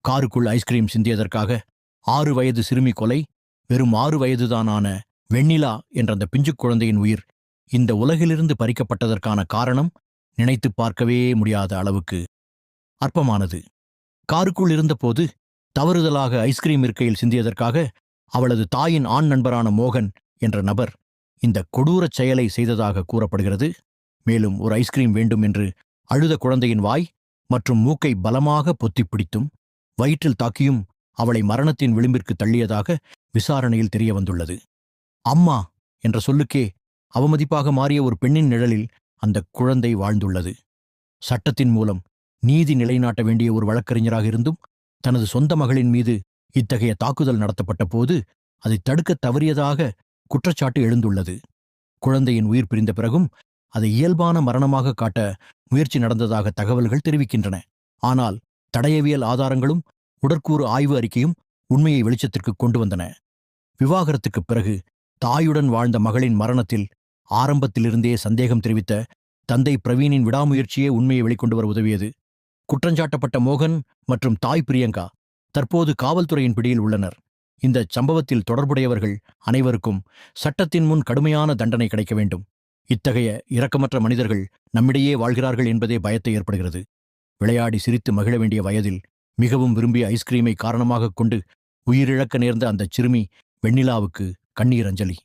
காருக்குள் ice cream சிந்தியதற்காக 6 வயது சிறுமி கொலை. வெறும் 6 வயதுதானான வெண்ணிலா என்ற அந்த பிஞ்சுக் குழந்தையின் உயிர் இந்த உலகிலிருந்து பறிக்கப்பட்டதற்கான காரணம் நினைத்துப் பார்க்கவே முடியாத அளவுக்கு அற்பமானது. காருக்குள் இருந்தபோது தவறுதலாக ஐஸ்கிரீம் இருக்கையில் சிந்தியதற்காக அவளது தாயின் ஆண் நண்பரான மோகன் என்ற நபர் இந்த கொடூரச் செயலை செய்ததாக கூறப்படுகிறது. மேலும் ஒரு ஐஸ்கிரீம் வேண்டும் என்று அழுத குழந்தையின் வாய் மற்றும் மூக்கை பலமாக பொத்திப் பிடித்தும் வயிற்றில் தாக்கியும் அவளை மரணத்தின் விளிம்பிற்கு தள்ளியதாக விசாரணையில் தெரிய வந்துள்ளது. அம்மா என்ற சொல்லுக்கே அவமதிப்பாக மாறிய ஒரு பெண்ணின் நிழலில் அந்த குழந்தை வாழ்ந்துள்ளது. சட்டத்தின் மூலம் நீதி நிலைநாட்ட வேண்டிய ஒரு வழக்கறிஞராக இருந்தும் தனது சொந்த மகளின் மீது இத்தகைய தாக்குதல் நடத்தப்பட்ட போது அதை தடுக்கத் தவறியதாக குற்றச்சாட்டு எழுந்துள்ளது. குழந்தையின் உயிர் பிரிந்த பிறகும் அதை இயல்பான மரணமாக காட்ட முயற்சி நடந்ததாக தகவல்கள் தெரிவிக்கின்றன. ஆனால் தடயவியல் ஆதாரங்களும் உடற்கூறு ஆய்வு அறிக்கையும் உண்மையை வெளிச்சத்திற்கு கொண்டு வந்தன. விவாகரத்துக்குப் பிறகு தாயுடன் வாழ்ந்த மகளின் மரணத்தில் ஆரம்பத்திலிருந்தே சந்தேகம் தெரிவித்த தந்தை பிரவீனின் விடாமுயற்சியே உண்மையை வெளிக்கொண்டு வர உதவியது. குற்றஞ்சாட்டப்பட்ட மோகன் மற்றும் தாய் பிரியங்கா தற்போது காவல்துறையின் பிடியில் உள்ளனர். இந்த சம்பவத்தில் தொடர்புடையவர்கள் அனைவருக்கும் சட்டத்தின் முன் கடுமையான தண்டனை கிடைக்க வேண்டும். இத்தகைய இரக்கமற்ற மனிதர்கள் நம்மிடையே வாழ்கிறார்கள் என்பதே பயத்தை ஏற்படுகிறது. விளையாடி சிரித்து மகிழ வேண்டிய வயதில் மிகவும் விரும்பிய ஐஸ்கிரீமை காரணமாகக் கொண்டு உயிரிழக்க நேர்ந்த அந்தச் சிறுமி வெண்ணிலாவுக்கு கண்ணீர் அஞ்சலி.